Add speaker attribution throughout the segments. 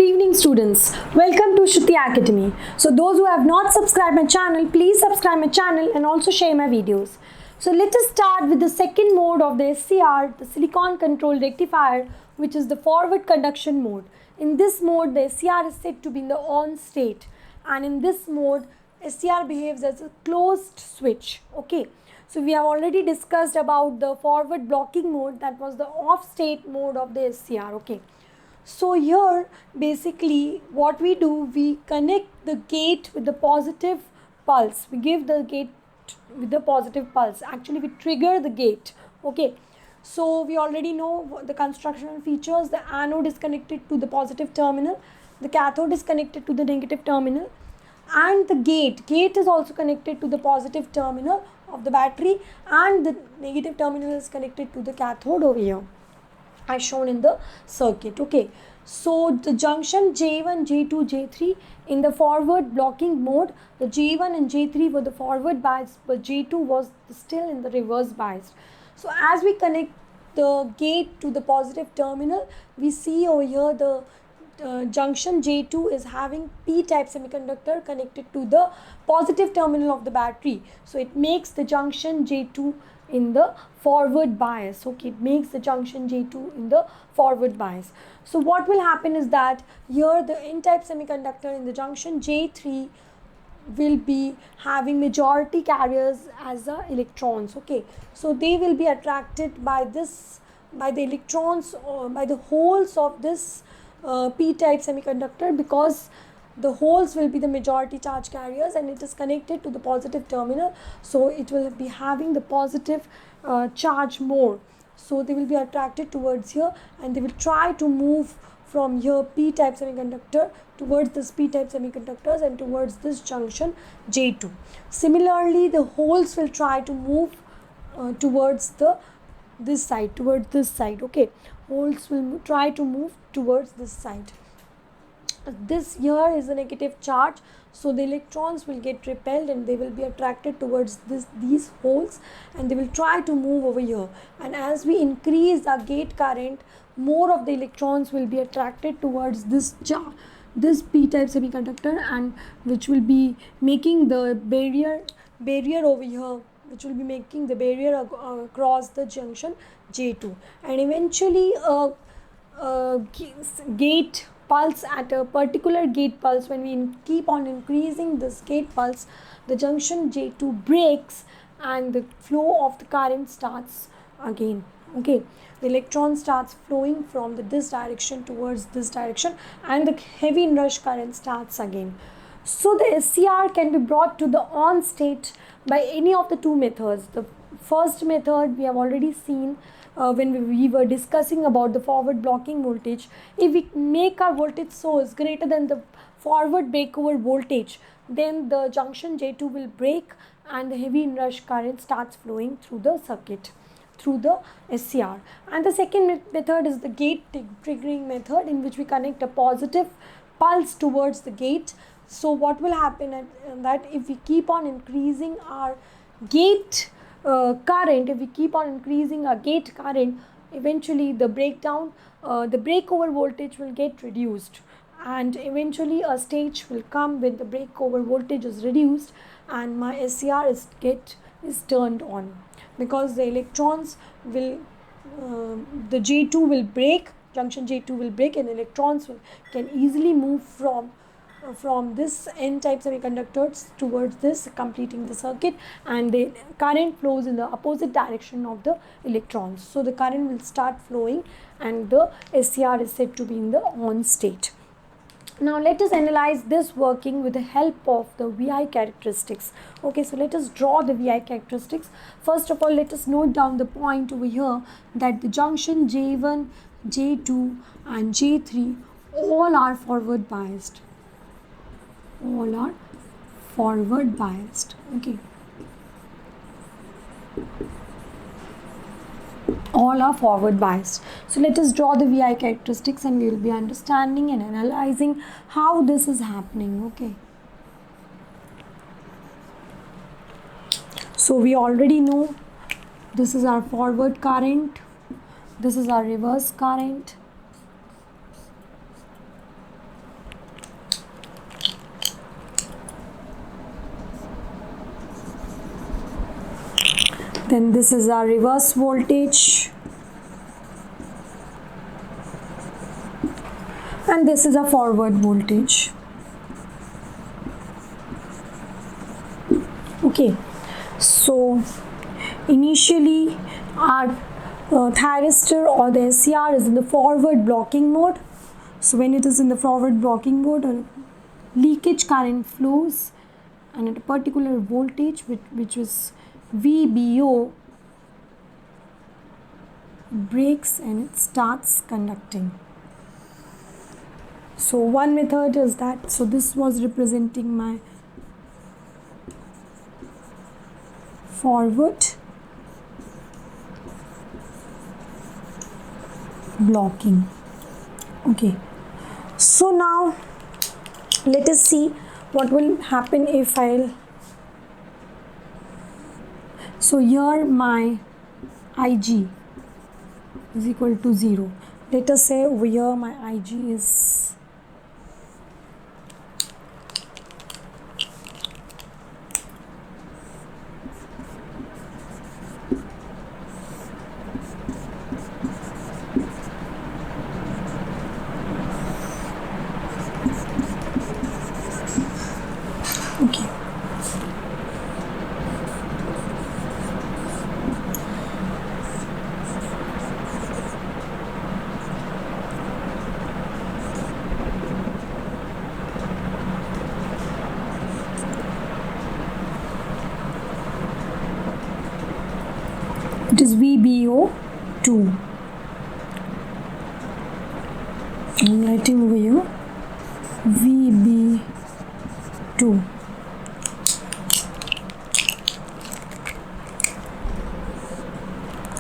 Speaker 1: evening students, welcome to Shruti Academy. So those who have not subscribed my channel, please subscribe my channel and also share my videos. So let us start with the second mode of the SCR, the silicon controlled rectifier, which is the forward conduction mode. In this mode, the SCR is said to be in the on state, and in this mode, SCR behaves as a closed switch. Okay. So we have already discussed about the forward blocking mode, that was the off state mode of the SCR. Okay. So here basically what we do, we connect the gate with the positive pulse. We give the gate with the positive pulse. Actually we trigger the gate. Okay. So we already know the constructional features. The anode is connected to the positive terminal. The cathode is connected to the negative terminal. And the gate is also connected to the positive terminal of the battery, and the negative terminal is connected to the cathode over here, as shown in the circuit. Okay, so the junction J1, J2, J3 in the forward blocking mode, the J1 and J3 were the forward biased, but J2 was still in the reverse biased. So as we connect the gate to the positive terminal, we see over here the junction J2 is having p-type semiconductor connected to the positive terminal of the battery. So it makes the junction J2 in the forward bias. Okay, it makes the junction J2 in the forward bias. So what will happen is that here the n-type semiconductor in the junction J3 will be having majority carriers as the electrons. Okay, so they will be attracted by the electrons or by the holes of this p-type semiconductor, because the holes will be the majority charge carriers and it is connected to the positive terminal, so it will be having the positive charge more. So they will be attracted towards here and they will try to move from here p-type semiconductor towards this p-type semiconductors and towards this junction J2. Similarly, the holes will try to move towards this side. Okay, holes will try to move towards this side. This here is a negative charge, so the electrons will get repelled and they will be attracted towards these holes and they will try to move over here. And as we increase our gate current, more of the electrons will be attracted towards this p-type semiconductor, and which will be making the barrier over here, which will be making the barrier across the junction J2, and eventually gate pulse at a particular gate pulse, when we keep on increasing this gate pulse, the junction J2 breaks and the flow of the current starts again. Okay, the electron starts flowing from this direction towards this direction and the heavy inrush current starts again. So the SCR can be brought to the on state by any of the two methods. The first method we have already seen when we were discussing about the forward blocking voltage. If we make our voltage source greater than the forward breakover voltage, then the junction J2 will break and the heavy inrush current starts flowing through the circuit, through the SCR. And the second method is the gate triggering method, in which we connect a positive pulse towards the gate. So what will happen at that, if we keep on increasing our gate current, eventually the breakover voltage will get reduced, and eventually a stage will come when the breakover voltage is reduced and my SCR is turned on, because the electrons will the J2 will break, junction J2 will break, and electrons can easily move from this n-type semiconductors towards this, completing the circuit, and the current flows in the opposite direction of the electrons. So the current will start flowing and the SCR is said to be in the on state. Now let us analyze this working with the help of the VI characteristics. Okay, so let us draw the VI characteristics. First of all, let us note down the point over here that the junction J1, J2 and J3 all are forward biased. All are forward biased. Okay, all are forward biased. So let us draw the VI characteristics and we will be understanding and analyzing how this is happening. Okay, so we already know this is our forward current, this is our reverse current, Then this is our reverse voltage, and this is a forward voltage. Okay, so initially our thyristor or the SCR is in the forward blocking mode. So when it is in the forward blocking mode, a leakage current flows, and at a particular voltage which is VBO, breaks and it starts conducting. So one method is that. So this was representing my forward blocking. Okay, so now let us see what will happen if I'll. So here my IG is equal to 0. Let us say over here my IG is okay. It is VBO2. I'm writing over here VB2.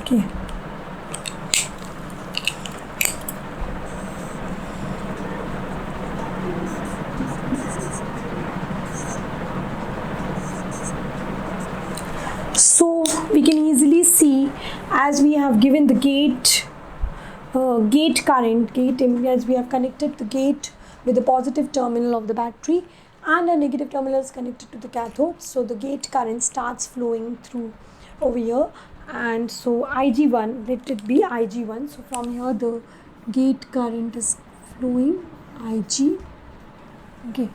Speaker 1: Okay. So we can easily see, as we have given the gate current, as we have connected the gate with the positive terminal of the battery and a negative terminal is connected to the cathode. So the gate current starts flowing through over here, and so IG1, let it be IG1. So from here the gate current is flowing IG. Okay.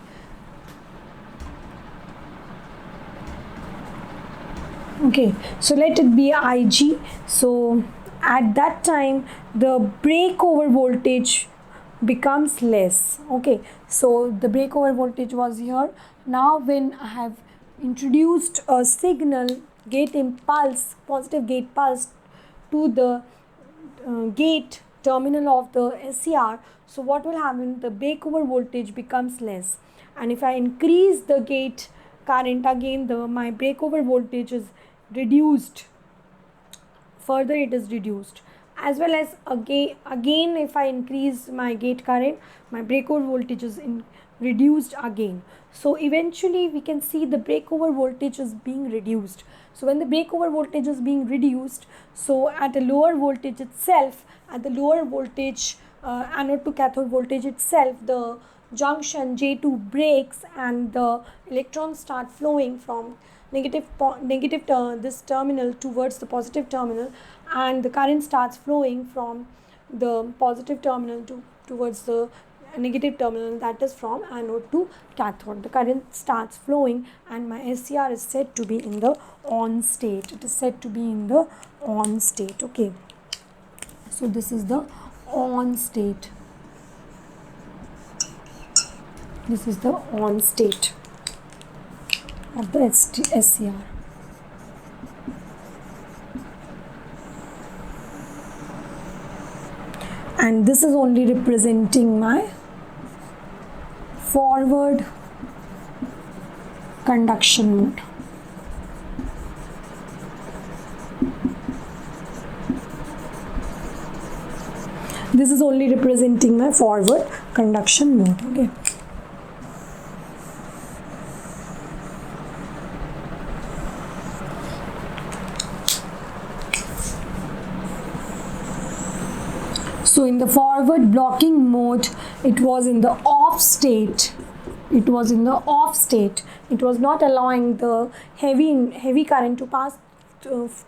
Speaker 1: Okay, so let it be IG. So at that time the breakover voltage becomes less. Okay, so the breakover voltage was here. Now when I have introduced a signal, gate impulse, positive gate pulse to the gate terminal of the SCR, so what will happen? The breakover voltage becomes less, and if I increase the gate current again, my breakover voltage is reduced. Further it is reduced, as well as again if I increase my gate current, my breakover voltage is reduced again. So eventually we can see the breakover voltage is being reduced. So when the breakover voltage is being reduced, so at a lower voltage itself, at the lower voltage anode to cathode voltage itself, the junction J2 breaks and the electrons start flowing from this terminal towards the positive terminal, and the current starts flowing from the positive terminal towards the negative terminal, that is from anode to cathode. The current starts flowing and my SCR is said to be in the on state. It is said to be in the on state. Okay, so this is the on state. This is the on state of the SCR. And this is only representing my forward conduction mode. This is only representing my forward conduction mode. Okay. So in the forward blocking mode, it was in the off state. It was in the off state. It was not allowing the heavy current to pass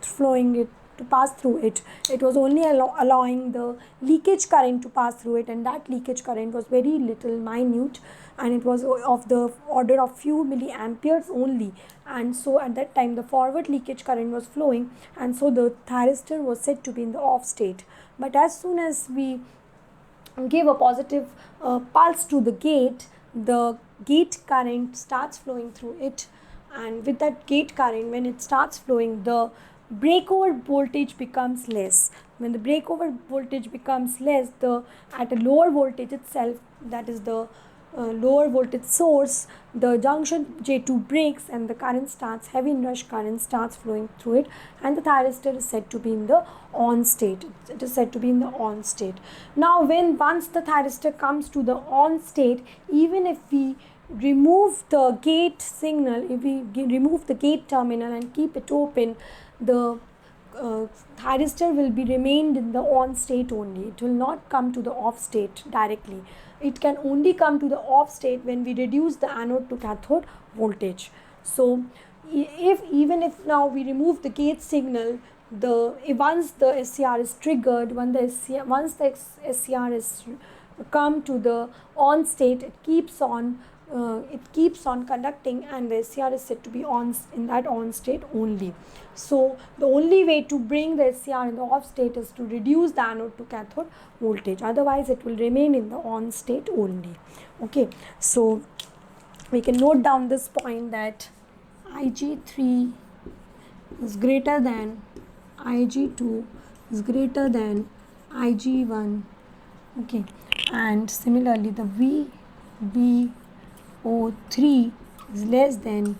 Speaker 1: flowing it to pass through it. It was only allowing the leakage current to pass through it, and that leakage current was very little minute, and it was of the order of few milliamperes only. And so at that time the forward leakage current was flowing, and so the thyristor was said to be in the off state. But as soon as we give a positive pulse to the gate current starts flowing through it, and with that gate current, when it starts flowing, the breakover voltage becomes less. When the breakover voltage becomes less, at a lower voltage itself, that is the lower voltage source, the junction J2 breaks and the current starts, heavy inrush current starts flowing through it, and the thyristor is said to be in the on state. It is said to be in the on state. Now once the thyristor comes to the on state, even if we remove the gate signal, if we remove the gate terminal and keep it open, the thyristor will be remained in the on state only. It will not come to the off state directly. It can only come to the off state when we reduce the anode to cathode voltage. So even if now we remove the gate signal, once the SCR is triggered, once the SCR is come to the on state, it keeps on conducting, and the SCR is said to be on in that on state only. So the only way to bring the SCR in the off state is to reduce the anode to cathode voltage, otherwise it will remain in the on state only. Okay, so we can note down this point that Ig3 is greater than Ig2 is greater than Ig1. Okay, and similarly the VBO3 is less than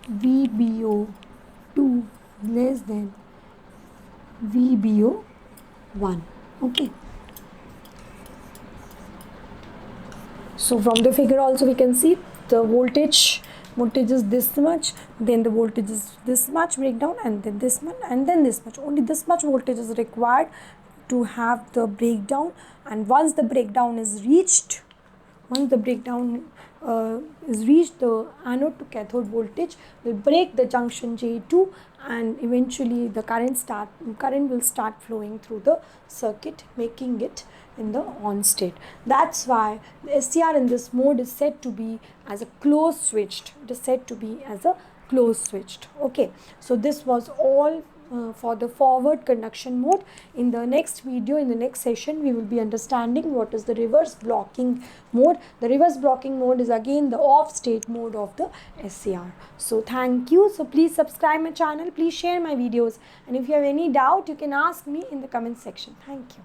Speaker 1: VBO2 is less than VBO1. Okay, so from the figure also we can see the voltage is this much, then the voltage is this much breakdown, and then this much, and then this much. Only this much voltage is required to have the breakdown, and once the breakdown is reached, the anode to cathode voltage will break the junction J2, and eventually the current will start flowing through the circuit, making it in the on state. That's why the SCR in this mode is said to be as a close switched. It is said to be as a close switched. Okay, so this was all for the forward conduction mode. In the next video, in the next session, we will be understanding what is the reverse blocking mode. The reverse blocking mode is again the off state mode of the SCR. So thank you. So please subscribe my channel, please share my videos, and if you have any doubt you can ask me in the comment section. Thank you.